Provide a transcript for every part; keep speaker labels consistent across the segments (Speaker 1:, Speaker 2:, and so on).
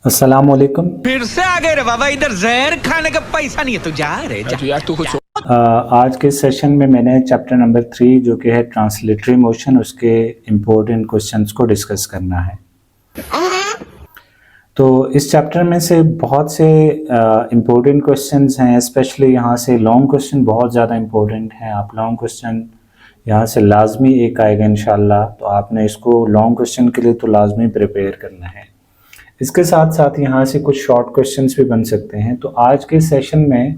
Speaker 1: अस्सलाम वालेकुम।
Speaker 2: फिर से आ गए रे बाबा, इधर जहर खाने का पैसा नहीं है, तू जा रे जा।
Speaker 3: यार तू कुछ
Speaker 1: आज के सेशन में मैंने चैप्टर नंबर 3 जो कि है ट्रांसलेटरी मोशन, उसके इम्पोर्टेंट क्वेश्चंस को डिस्कस करना है। तो इस चैप्टर में से बहुत से इम्पोर्टेंट क्वेश्चंस हैं, स्पेशली यहाँ से लॉन्ग क्वेश्चन बहुत ज़्यादा इम्पोर्टेंट हैं। आप लॉन्ग क्वेश्चन यहाँ से लाजमी एक आएगा इंशाल्लाह, तो आपने इसको लॉन्ग क्वेश्चन के लिए तो लाजमी प्रिपेयर करना है। इसके साथ साथ यहाँ से कुछ शॉर्ट क्वेश्चंस भी बन सकते हैं। तो आज के सेशन में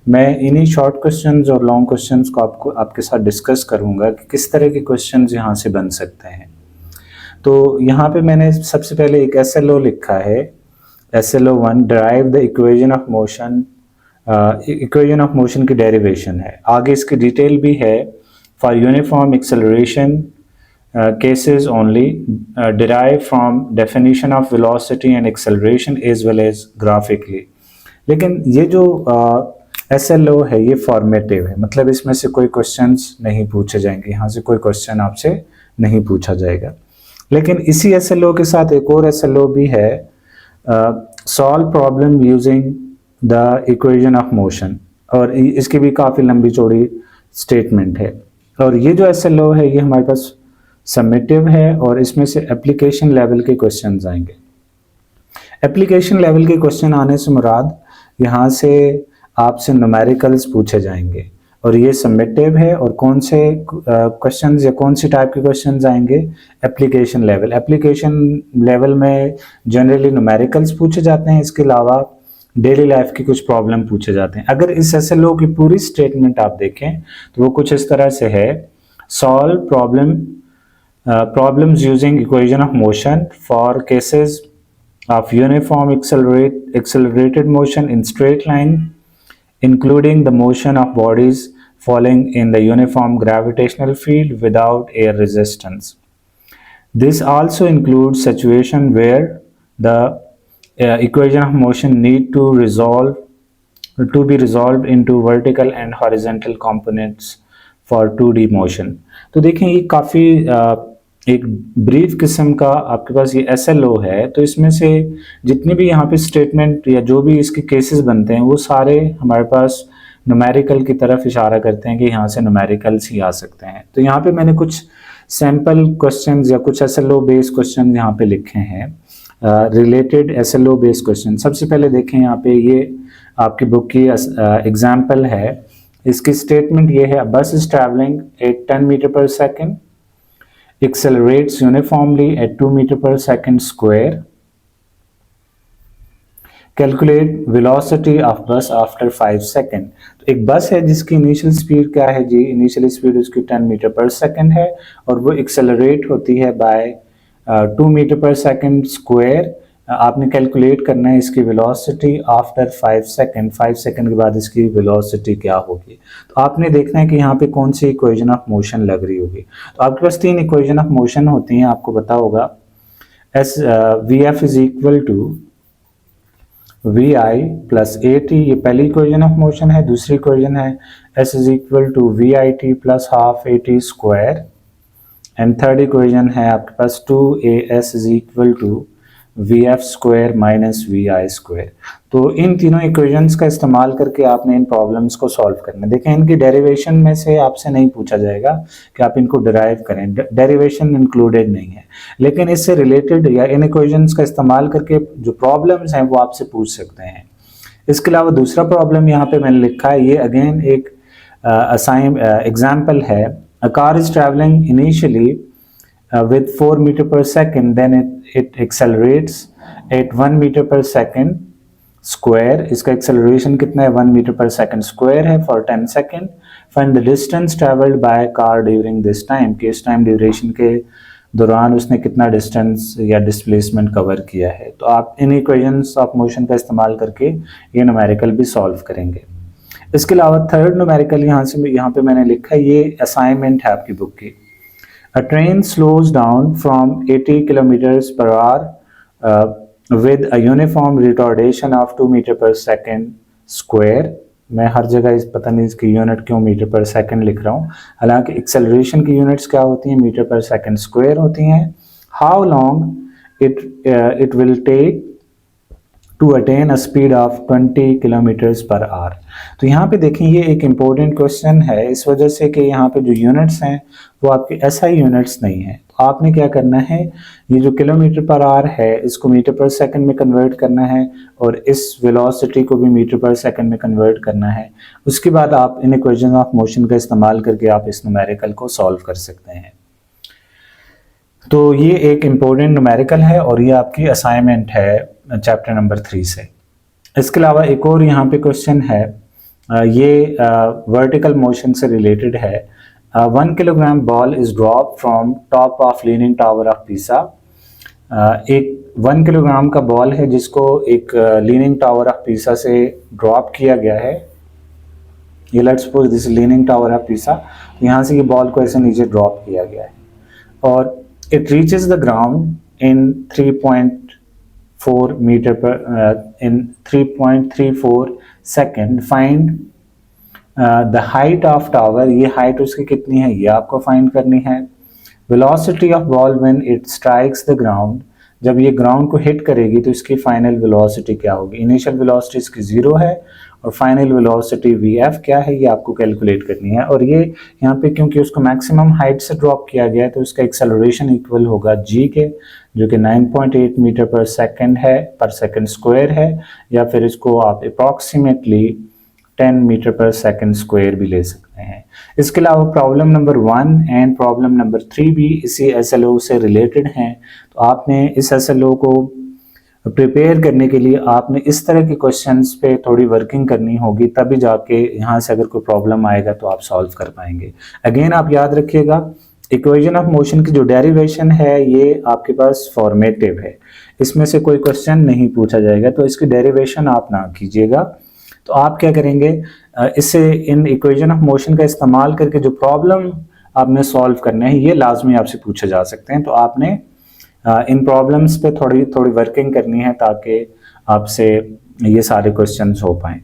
Speaker 1: मैं इन्हीं शॉर्ट क्वेश्चंस और लॉन्ग क्वेश्चंस को आपके साथ डिस्कस करूँगा कि किस तरह के क्वेश्चंस यहाँ से बन सकते हैं। तो यहाँ पे मैंने सबसे पहले एक SLO लिखा है, SLO 1, derive the equation of motion. Equation of motion की डेरिवेशन है, आगे इसकी डिटेल भी है। For uniform acceleration cases only, derive from definition of velocity and acceleration as well as graphically। लेकिन ये जो SLO है ये फॉर्मेटिव है, मतलब इसमें से कोई क्वेश्चंस नहीं पूछे जाएंगे, यहाँ से कोई क्वेश्चन आपसे नहीं पूछा जाएगा। लेकिन इसी SLO के साथ एक और SLO भी है, solve problem using the equation of motion, और इसकी भी काफ़ी लंबी चौड़ी स्टेटमेंट है। और ये जो SLO है ये हमारे पास समेटिव है, और इसमें से एप्लीकेशन लेवल के क्वेश्चंस आएंगे। एप्लीकेशन लेवल के क्वेश्चन आने से मुराद यहाँ से आपसे न्यूमेरिकल्स पूछे जाएंगे, और ये समेटिव है। और कौन से क्वेश्चंस या कौन सी टाइप के क्वेश्चंस आएंगे? Application level. एप्लीकेशन लेवल में जनरली न्यूमेरिकल्स पूछे जाते हैं, इसके अलावा डेली लाइफ की कुछ प्रॉब्लम पूछे जाते हैं। अगर इस SLO की पूरी स्टेटमेंट आप देखें तो वो कुछ इस तरह से है, solve problems using equation of motion for cases of uniform accelerated motion in straight line, including the motion of bodies falling in the uniform gravitational field without air resistance. This also includes situation where the equation of motion need to be resolved into vertical and horizontal components for 2D motion। तो देखें ये काफ़ी एक brief किस्म का आपके पास ये SLO है। तो इसमें से जितनी भी यहाँ पे स्टेटमेंट या जो भी इसके केसेस बनते हैं वो सारे हमारे पास न्यूमेरिकल की तरफ इशारा करते हैं कि यहाँ से न्यूमेरिकल्स ही आ सकते हैं। तो यहाँ पे मैंने कुछ सैम्पल क्वेश्चंस या कुछ SLO बेस्ड क्वेश्चन यहाँ पे लिखे हैं, रिलेटेड SLO बेस्ड क्वेश्चन। सबसे पहले देखें यहाँ पे, ये आपकी बुक की एग्जाम्पल है। इसकी स्टेटमेंट ये है, बस इज ट्रैवलिंग एट 10 मीटर पर second, accelerates uniformly at 2 meter per second square, calculate velocity of bus after 5 second। तो एक बस है जिसकी इनिशियल स्पीड क्या है जी? इनिशियल स्पीड उसकी 10 मीटर पर सेकेंड है, और वो एक्सेलरेट होती है बाय 2 मीटर पर सेकेंड स्क्वायर। आपने कैलकुलेट करना है इसकी वेलोसिटी आफ्टर 5 सेकेंड, 5 सेकेंड के बाद इसकी वेलोसिटी क्या होगी। तो आपने देखना है कि यहाँ पे कौन सी इक्वेशन ऑफ मोशन लग रही होगी। तो आपके पास 3 इक्वेशन ऑफ मोशन होती हैं, आपको पता होगा। VF is equal to VI plus AT, ये पहली इक्वेशन ऑफ मोशन है। दूसरी इक्वेशन है S is equal to VIT plus half AT square, and third equation है आपके पास 2AS is equal to VF square minus VI square. तो इन तीनों इक्वेशंस का इस्तेमाल करके आपने इन प्रॉब्लम्स को सॉल्व करना है। देखें इनकी डेरिवेशन में से आपसे नहीं पूछा जाएगा कि आप इनको डिराइव करें, डेरिवेशन इंक्लूडेड नहीं है, लेकिन इससे रिलेटेड या इन इक्वेशंस का इस्तेमाल करके जो प्रॉब्लम्स हैं वो आपसे पूछ सकते हैं। इसके अलावा दूसरा प्रॉब्लम यहाँ पे मैंने लिखा है, ये अगेन एक एग्जाम्पल है। A car is travelling initially with 4 meter per second, then it accelerates at 1 meter per second square। इसका acceleration कितना है? 1 meter per second square है for 10 second। Find the distance traveled by car during this time, कि इस time duration के दौरान उसने कितना डिस्टेंस या डिस्प्लेसमेंट कवर किया है। तो आप इन इक्वेशंस ऑफ मोशन का इस्तेमाल करके ये न्यूमेरिकल भी सॉल्व करेंगे। इसके अलावा थर्ड न्यूमेरिकल यहाँ पे मैंने लिखा है, ये असाइनमेंट है आपकी बुक की। A train slows down from 80 kilometers per hour with a uniform retardation of 2 meter per second square। मैं हर जगह इस पता नहीं इसकी यूनिट क्यों मीटर पर सेकंड लिख रहा हूँ, हालांकि एक्सेलरेशन की यूनिट्स क्या होती हैं? मीटर पर सेकंड स्क्वायर होती हैं। How long it will take to attain a speed of 20 kilometres per hour. तो यहाँ पे देखें ये एक इम्पोर्टेंट क्वेश्चन है इस वजह से कि यहाँ पे जो यूनिट्स हैं वो आपके एसआई यूनिट्स नहीं है। तो आपने क्या करना है, ये जो किलोमीटर पर आवर है इसको मीटर पर सेकंड में कन्वर्ट करना है और इस वेलोसिटी को भी मीटर पर सेकंड में कन्वर्ट करना है। उसके बाद आप इन इक्वेशन ऑफ मोशन का इस्तेमाल करके आप इस न्यूमेरिकल को सॉल्व कर सकते हैं। तो ये एक इम्पोर्टेंट न्यूमेरिकल है और ये आपकी असाइनमेंट है चैप्टर नंबर 3 से। इसके अलावा एक और यहाँ पे क्वेश्चन है, ये वर्टिकल मोशन से रिलेटेड है। 1 kilogram ball is drop from top of leaning tower of Pisa. एक 1 किलोग्राम का बॉल है जिसको एक लीनिंग टावर ऑफ पीसा से ड्रॉप किया गया है। ये let's suppose this leaning tower of Pisa, यहाँ से ये बॉल को ऐसे नीचे ड्रॉप किया गया है और it reaches the ground in 3.4 meter per in 3.34 second. Find the height of tower। ये height उसकी कितनी है ये आपको find करनी है। Velocity of ball when it strikes the ground। जब ये ग्राउंड को हिट करेगी तो इसकी फाइनल वेलोसिटी क्या होगी। इनिशियल वेलोसिटी इसकी 0 है और फाइनल वेलोसिटी VF क्या है ये आपको कैलकुलेट करनी है। और ये यहाँ पे क्योंकि उसको मैक्सिमम हाइट से ड्रॉप किया गया है तो इसका एक्सेलरेशन इक्वल होगा G के, जो कि 9.8 मीटर पर सेकंड है, पर सेकंड स्क्वायर है, या फिर इसको आप अप्रॉक्सीमेटली 10 मीटर पर सेकंड स्क्वायर भी ले सकते हैं। इसके अलावा problem number 1 and problem number 3 भी इसी SLO से रिलेटेड हैं। तो आपने इस SLO को प्रिपेयर करने के लिए आपने इस तरह के क्वेश्चंस पे थोड़ी वर्किंग करनी होगी, तभी जाके यहाँ से अगर कोई प्रॉब्लम आएगा तो आप सॉल्व कर पाएंगे। अगेन आप याद रखिएगा इक्वेशन ऑफ मोशन की जो डेरिवेशन है ये आपके पास फॉर्मेटिव है, इसमें से कोई क्वेश्चन नहीं पूछा जाएगा, तो इसकी डेरिवेशन आप ना कीजिएगा। तो आप क्या करेंगे, इससे इन इक्वेशन ऑफ मोशन का इस्तेमाल करके जो प्रॉब्लम आपने सॉल्व करने हैं ये लाजमी आपसे पूछे जा सकते हैं। तो आपने इन प्रॉब्लम्स पे थोड़ी थोड़ी वर्किंग करनी है ताकि आपसे ये सारे क्वेश्चंस हो पाएं।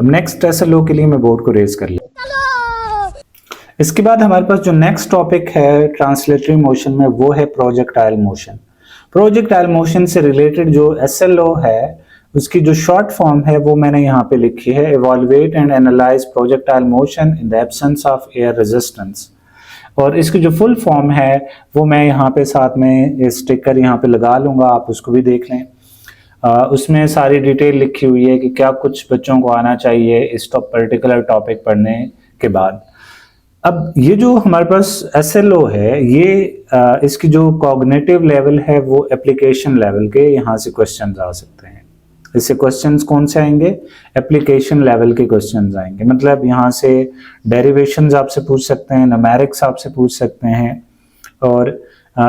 Speaker 1: अब नेक्स्ट SLO के लिए मैं बोर्ड को रेज कर लिया। इसके बाद हमारे पास जो नेक्स्ट टॉपिक है ट्रांसलेटरी मोशन में वो है प्रोजेक्टाइल मोशन। प्रोजेक्टाइल मोशन से रिलेटेड जो SLO है उसकी जो शॉर्ट फॉर्म है वो मैंने यहाँ पे लिखी है, evaluate and analyse projectile motion in the absence of air resistance. और इसकी जो फुल फॉर्म है वो मैं यहाँ पे साथ में स्टिकर यहाँ पे लगा लूँगा, आप उसको भी देख लें। उसमें सारी डिटेल लिखी हुई है कि क्या कुछ बच्चों को आना चाहिए इस पर्टिकुलर टॉपिक पढ़ने के बाद। अब ये जो हमारे पास SLO है ये इसकी जो कॉग्निटिव लेवल है वो एप्लीकेशन लेवल के यहाँ से क्वेश्चन आ सकते हैं। इससे क्वेश्चंस कौन से आएंगे, एप्लीकेशन लेवल के क्वेश्चंस आएंगे। मतलब यहाँ से डेरिवेशंस आपसे पूछ सकते हैं, न्यूमेरिक्स आपसे पूछ सकते हैं और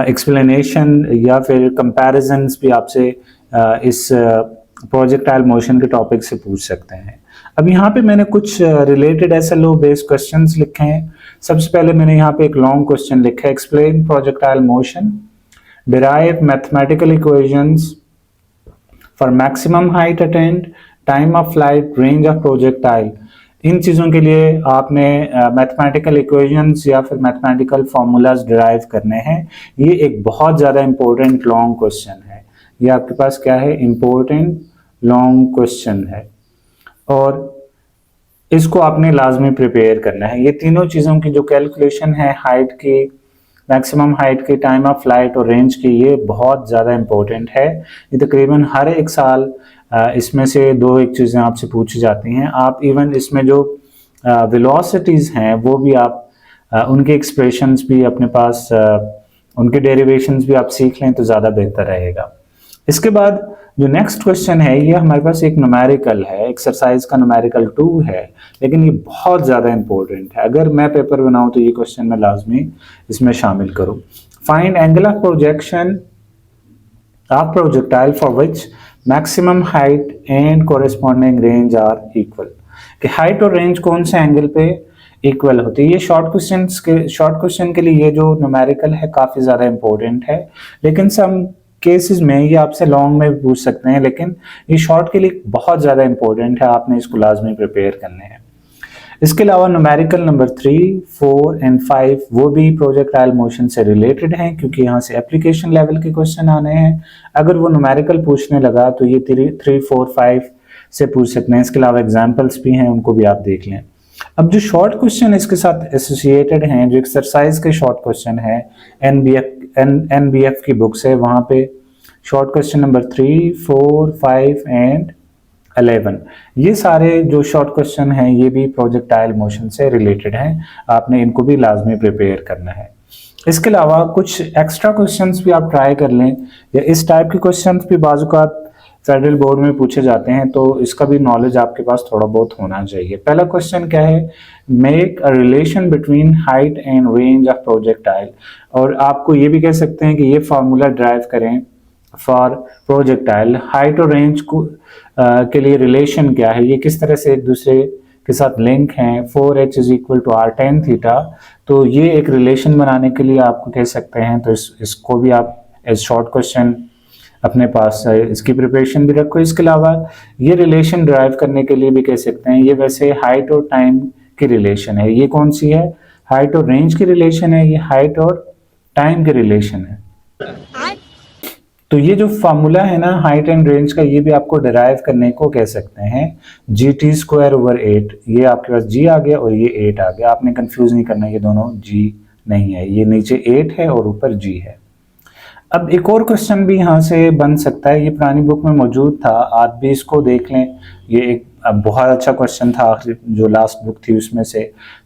Speaker 1: एक्सप्लेनेशन या फिर कंपैरिजन्स भी आपसे इस प्रोजेक्टाइल मोशन के टॉपिक से पूछ सकते हैं। अब यहाँ पे मैंने कुछ रिलेटेड SLO बेस्ड क्वेश्चंस लिखे हैं। सबसे पहले मैंने यहाँ पे एक लॉन्ग क्वेश्चन लिखा है, explain projectile motion, derive mathematical equations for maximum height attend, time of flight, range of projectile. इन चीज़ों के लिए आपने मैथमेटिकल इक्वेशंस या फिर मैथमेटिकल फार्मूलाज डिराइव करने हैं। ये एक बहुत ज़्यादा इंपॉर्टेंट लॉन्ग क्वेश्चन है, ये आपके पास क्या है, इंपॉर्टेंट लॉन्ग क्वेश्चन है और इसको आपने लाजमी प्रिपेयर करना है। ये तीनों चीज़ों की जो कैलकुलेशन है, हाइट की, मैक्सिमम हाइट की, टाइम ऑफ फ्लाइट और रेंज की, ये बहुत ज़्यादा इंपॉर्टेंट है। ये तकरीबन हर एक साल इसमें से 2-1 चीज़ें आपसे पूछी जाती हैं। आप इवन इसमें जो वेलोसिटीज़ हैं वो भी आप उनके एक्सप्रेशंस भी अपने पास, उनके डेरिवेशंस भी आप सीख लें तो ज़्यादा बेहतर रहेगा। इसके बाद जो नेक्स्ट क्वेश्चन है ये हमारे पास एक न्यूमेरिकल है, एक्सरसाइज का न्यूमेरिकल 2 है, लेकिन ये बहुत ज़्यादा इंपॉर्टेंट है। अगर मैं पेपर बनाऊं तो ये क्वेश्चन मैं लाजमी इसमें शामिल करूं। Find angle of projection of projectile for which maximum height and corresponding range are equal. कि हाइट और रेंज कौन से एंगल पे इक्वल होती है। ये शॉर्ट क्वेश्चन के लिए ये जो न्यूमेरिकल है काफ़ी ज़्यादा इंपॉर्टेंट है, लेकिन सम केसेस में ये आपसे लॉन्ग में भी पूछ सकते हैं, लेकिन ये शॉर्ट के लिए बहुत ज़्यादा इंपॉर्टेंट है, आपने इसको लाजमी प्रिपेयर करने हैं। इसके अलावा न्यूमेरिकल नंबर 3, 4 एंड 5 वो भी प्रोजेक्टाइल मोशन से रिलेटेड हैं, क्योंकि यहाँ से एप्लीकेशन लेवल के क्वेश्चन आने हैं। अगर वो न्यूमेरिकल पूछने लगा तो ये 3, 4, 5 से पूछ सकते हैं। इसके अलावा एग्जाम्पल्स भी हैं, उनको भी आप देख लें। अब जो शॉर्ट क्वेश्चन इसके साथ एसोसिएटेड हैं, जो एक्सरसाइज के शॉर्ट क्वेश्चन है एनबीएफ की बुक से, वहाँ पे शॉर्ट क्वेश्चन नंबर 3, 4, 5 एंड 11 ये सारे जो शॉर्ट क्वेश्चन हैं ये भी प्रोजेक्टाइल मोशन से रिलेटेड हैं। आपने इनको भी लाजमी प्रिपेयर करना है। इसके अलावा कुछ एक्स्ट्रा क्वेश्चंस भी आप ट्राई कर लें, या इस टाइप के क्वेश्चंस भी बाज़-औक़ात फेडरल बोर्ड में पूछे जाते हैं, तो इसका भी नॉलेज आपके पास थोड़ा बहुत होना चाहिए। पहला क्वेश्चन क्या है, make a relation between height and range of projectile, और आपको ये भी कह सकते हैं कि ये फार्मूला ड्राइव करें फॉर प्रोजेक्टाइल। हाइट और रेंज को के लिए रिलेशन क्या है, ये किस तरह से एक दूसरे के साथ लिंक हैं। 4h = r tan थीटा, तो ये एक रिलेशन बनाने के लिए आपको कह सकते हैं। तो इसको भी आप एज शॉर्ट क्वेश्चन अपने पास इसकी प्रिपरेशन भी रखो। इसके अलावा ये रिलेशन ड्राइव करने के लिए भी कह सकते हैं, ये वैसे हाइट और टाइम की रिलेशन है। ये कौन सी है, हाइट और रेंज की रिलेशन है, ये हाइट और टाइम की रिलेशन है। तो ये जो फार्मूला है ना हाइट एंड रेंज का, ये भी आपको डिराइव करने को कह सकते हैं GT²/8। ये आपके पास G आ गया और ये 8 आ गया। आपने कंफ्यूज नहीं करना, ये दोनों G नहीं है, ये नीचे 8 है और ऊपर G है। अब एक और क्वेश्चन भी यहाँ से बन सकता है, ये पुरानी बुक में मौजूद था, आप भी इसको देख लें। ये एक बहुत अच्छा क्वेश्चन था जो लास्ट बुक थी उसमें से,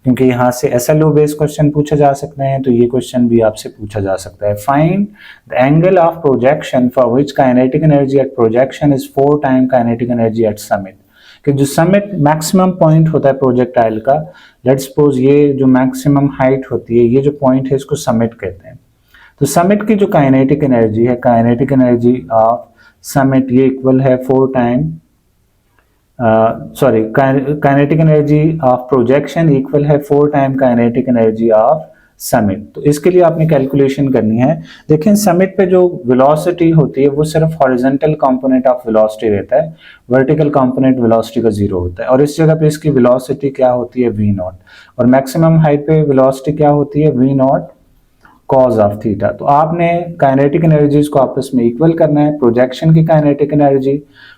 Speaker 1: क्योंकि यहाँ से SLO बेस्ड क्वेश्चन पूछे जा सकते हैं, तो ये क्वेश्चन भी आपसे पूछा जा सकता है। Find the angle of projection for which kinetic energy at projection is 4 time kinetic energy at summit. कि जो समिट मैक्सिमम पॉइंट होता है प्रोजेक्टाइल का, लेट्स सपोज ये जो मैक्सिमम हाइट होती है, ये जो पॉइंट है इसको समिट कहते हैं। तो समिट की जो काइनेटिक एनर्जी है, काइनेटिक एनर्जी ऑफ समिट, ये इक्वल है 4 time kinetic energy of projection equal है 4 time kinetic energy of summit. तो इसके लिए आपने कैलकुलेशन करनी है। देखें समिट पे जो वेलोसिटी होती है वो सिर्फ हॉरिजॉन्टल कंपोनेंट ऑफ वेलोसिटी रहता है, वर्टिकल कंपोनेंट वेलोसिटी का 0 होता है। और इस जगह पे इसकी वेलोसिटी क्या होती है, v0, और मैक्सिमम हाइट पे वेलोसिटी क्या होती है, v0 cos ऑफ थीटा। तो आपने काइनेटिक एनर्जीज को आपस में इक्वल करना है। प्रोजेक्शन की काइनेटिक एनर्जी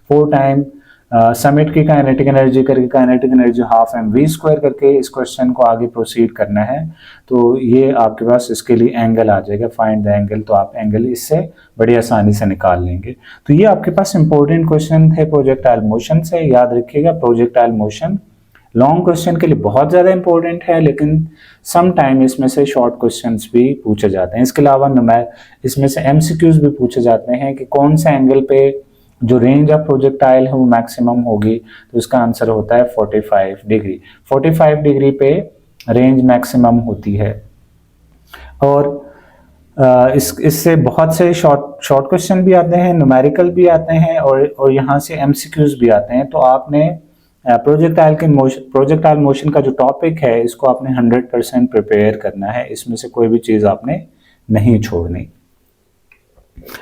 Speaker 1: 4 टाइम समिट की काइनेटिक एनर्जी करके काइनेटिक एनर्जी ½ mv² करके इस क्वेश्चन को आगे प्रोसीड करना है। तो ये आपके पास इसके लिए एंगल आ जाएगा, फाइंड द एंगल। तो आप एंगल इससे बड़ी आसानी से निकाल लेंगे। तो ये आपके पास इंपॉर्टेंट क्वेश्चन थे प्रोजेक्टाइल मोशन से। याद रखिएगा प्रोजेक्टाइल मोशन लॉन्ग क्वेश्चन के लिए बहुत ज़्यादा इंपॉर्टेंट है, लेकिन सम टाइम इसमें से शॉर्ट क्वेश्चंस भी पूछे जाते हैं। इसके अलावा इसमें से MCQs भी पूछे जाते हैं कि कौन से एंगल पे जो रेंज ऑफ प्रोजेक्टाइल है वो मैक्सिमम होगी। तो इसका आंसर होता है 45 डिग्री। 45 डिग्री पे रेंज मैक्सिमम होती है। और इससे बहुत से शॉर्ट क्वेश्चन भी आते हैं, न्यूमेरिकल भी आते हैं, और यहाँ से MCQs भी आते हैं। तो आपने प्रोजेक्टाइल मोशन का जो टॉपिक है इसको आपने 100% प्रिपेयर करना है। इसमें से कोई भी चीज़ आपने नहीं छोड़नी।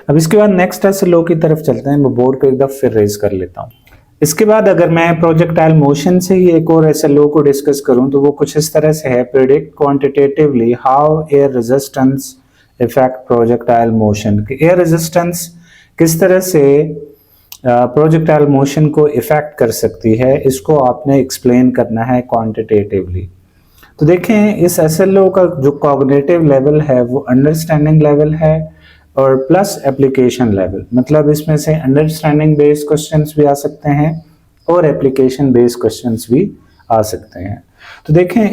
Speaker 1: अब इसके बाद नेक्स्ट SLO की तरफ चलते हैं। मैं बोर्ड को एक दफा फिर रेज कर लेता हूँ। इसके बाद अगर मैं प्रोजेक्टाइल मोशन से ही एक और SLO को डिस्कस करूं तो वो कुछ इस तरह से है, predict quantitatively how air resistance effect projectile motion. Air resistance किस तरह से प्रोजेक्टाइल मोशन को इफेक्ट कर सकती है, इसको आपने एक्सप्लेन करना है क्वांटिटेटिवली। तो देखें इस SLO का जो कॉग्निटिव लेवल है वो अंडरस्टैंडिंग लेवल है और प्लस एप्लीकेशन लेवल। मतलब इसमें से अंडरस्टैंडिंग बेस्ड क्वेश्चंस भी आ सकते हैं और एप्लीकेशन बेस्ड क्वेश्चंस भी आ सकते हैं। तो देखें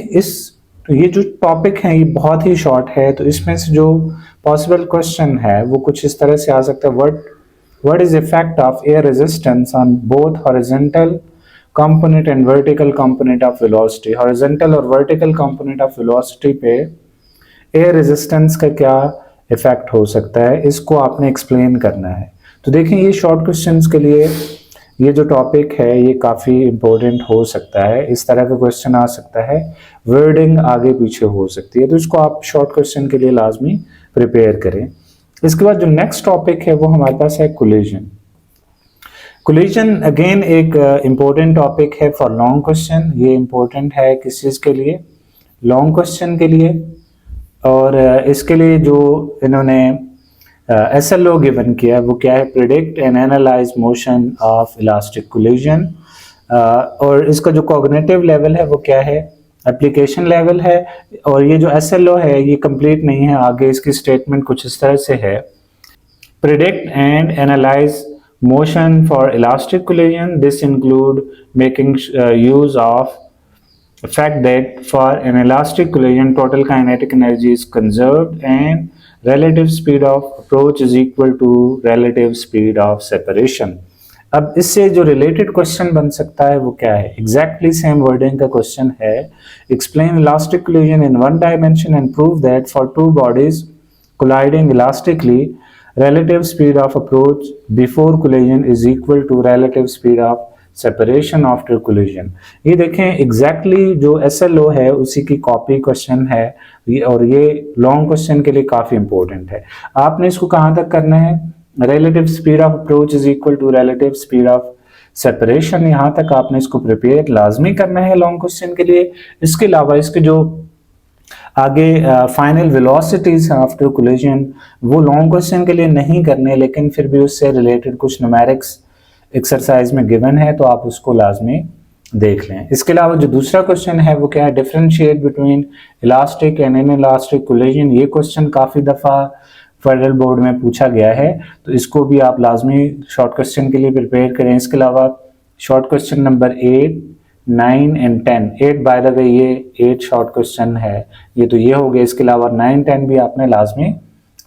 Speaker 1: तो ये जो टॉपिक है ये बहुत ही शॉर्ट है, तो इसमें से जो पॉसिबल क्वेश्चन है वो कुछ इस तरह से आ सकता है। What is effect of air resistance on both horizontal component and vertical component of velocity. Horizontal और वर्टिकल कंपोनेंट ऑफ वेलोसिटी पे एयर रेजिस्टेंस का क्या इफेक्ट हो सकता है, इसको आपने एक्सप्लेन करना है। तो देखें ये शॉर्ट क्वेश्चंस के लिए ये जो टॉपिक है ये काफ़ी इंपॉर्टेंट हो सकता है। इस तरह का क्वेश्चन आ सकता है, वर्डिंग आगे पीछे हो सकती है, तो इसको आप शॉर्ट क्वेश्चन के लिए लाजमी प्रिपेयर करें। इसके बाद जो नेक्स्ट टॉपिक है वो हमारे पास है कोलिजन। कोलिजन अगेन एक इम्पोर्टेंट टॉपिक है फॉर लॉन्ग क्वेश्चन। ये इम्पोर्टेंट है किस चीज़ के लिए? लॉन्ग क्वेश्चन के लिए। और इसके लिए जो इन्होंने SLO गिवन किया वो क्या है? Predict and analyse motion of elastic collision. और इसका जो कॉग्निटिव लेवल है वो क्या है? एप्लीकेशन लेवल है। और ये जो SLO है ये कंप्लीट नहीं है, आगे इसकी स्टेटमेंट कुछ इस तरह से है। Predict and analyze motion for elastic collision. This include making use of the fact that for an elastic collision, total kinetic energy is conserved and relative speed of approach is equal to relative speed of separation. अब इससे जो related question बन सकता है वो क्या है? Exactly same wording का क्वेश्चन है। Explain elastic collision in one dimension and prove that for two bodies colliding elastically, relative speed of approach before collision is equal to relative speed of separation after collision. ये देखें exactly जो SLO है उसी की copy question है और ये long question के लिए काफ़ी इंपॉर्टेंट है। आपने इसको कहाँ तक करना है? relative speed of approach is equal to relative speed of separation, यहाँ तक आपने इसको प्रिपेयर लाजमी करना है लॉन्ग क्वेश्चन के लिए। इसके अलावा इसके जो आगे फाइनल वेलोसिटीज आफ्टर कोलिजन वो लॉन्ग क्वेश्चन के लिए नहीं करने, लेकिन फिर भी उससे रिलेटेड कुछ न्यूमेरिक्स एक्सरसाइज में गिवन है तो आप उसको लाजमी देख लें। इसके अलावा जो दूसरा क्वेश्चन है वो क्या है? Differentiate between elastic and inelastic collision. ये क्वेश्चन काफ़ी दफ़ा फेडरल बोर्ड में पूछा गया है तो इसको भी आप लाजमी शॉर्ट क्वेश्चन के लिए प्रिपेयर करें। इसके अलावा short question number 8, 9 and 10, 8 by the way ये 8 शॉर्ट क्वेश्चन है, ये तो ये हो गया। इसके अलावा 9, 10 भी आपने लाजमी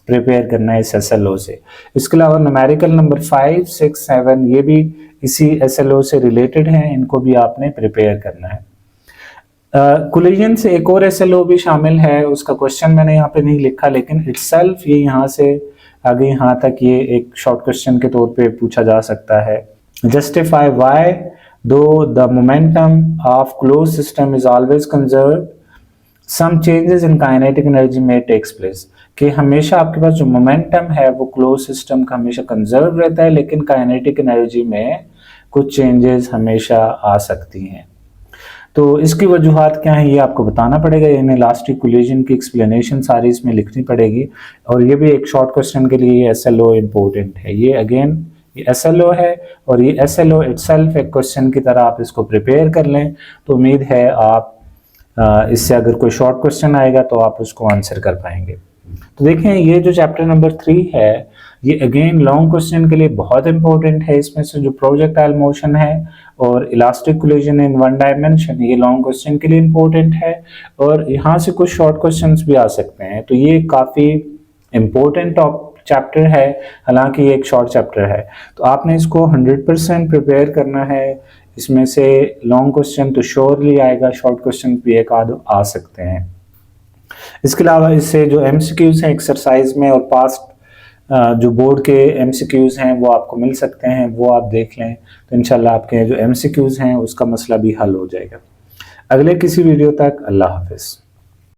Speaker 1: प्रिपेयर करना है इस SLO से। इसके अलावा न्यूमेरिकल नंबर 5, 6, 7 ये भी इसी SLO से रिलेटेड हैं, इनको भी आपने प्रिपेयर करना है। कोलिजन से एक और SLO भी शामिल है, उसका क्वेश्चन मैंने यहाँ पे नहीं लिखा, लेकिन इटसेल्फ ये यहाँ से आगे यहाँ तक ये एक शॉर्ट क्वेश्चन के तौर पे पूछा जा सकता है। Justify why though the momentum of closed system is always conserved, some changes in kinetic energy may takes place। कि हमेशा आपके पास जो मोमेंटम है वो क्लोज सिस्टम का हमेशा कंजर्व रहता है, लेकिन काइनेटिक एनर्जी में कुछ चेंजेस हमेशा आ सकती हैं। तो इसकी वजूहात क्या है ये आपको बताना पड़ेगा, यानी इलास्टिक कोलिजन की एक्सप्लेनेशन सारी इसमें लिखनी पड़ेगी। और ये भी एक शॉर्ट क्वेश्चन के लिए SLO इम्पोर्टेंट है। ये अगेन ये SLO है और ये SLO इटसेल्फ एक क्वेश्चन की तरह आप इसको प्रिपेयर कर लें तो उम्मीद है आप इससे अगर कोई शॉर्ट क्वेश्चन आएगा तो आप उसको आंसर कर पाएंगे। तो देखें ये जो चैप्टर नंबर 3 है ये अगेन लॉन्ग क्वेश्चन के लिए बहुत इंपॉर्टेंट है। इसमें से जो प्रोजेक्टाइल मोशन है और elastic collision in one dimension ये लॉन्ग क्वेश्चन के लिए इंपॉर्टेंट है और यहाँ से कुछ शॉर्ट क्वेश्चंस भी आ सकते हैं। तो ये काफ़ी इंपॉर्टेंट चैप्टर है, हालांकि ये एक शॉर्ट चैप्टर है तो आपने इसको 100% प्रिपेयर करना है। इसमें से लॉन्ग क्वेश्चन तो श्योरली आएगा, शॉर्ट क्वेश्चन भी एक आध आ सकते हैं। इसके अलावा इससे जो MCQs हैं एक्सरसाइज में और पास्ट जो बोर्ड के MCQs हैं वो आपको मिल सकते हैं, वो आप देख लें तो इंशाल्लाह आपके जो MCQs हैं उसका मसला भी हल हो जाएगा। अगले किसी वीडियो तक अल्लाह हाफिज़।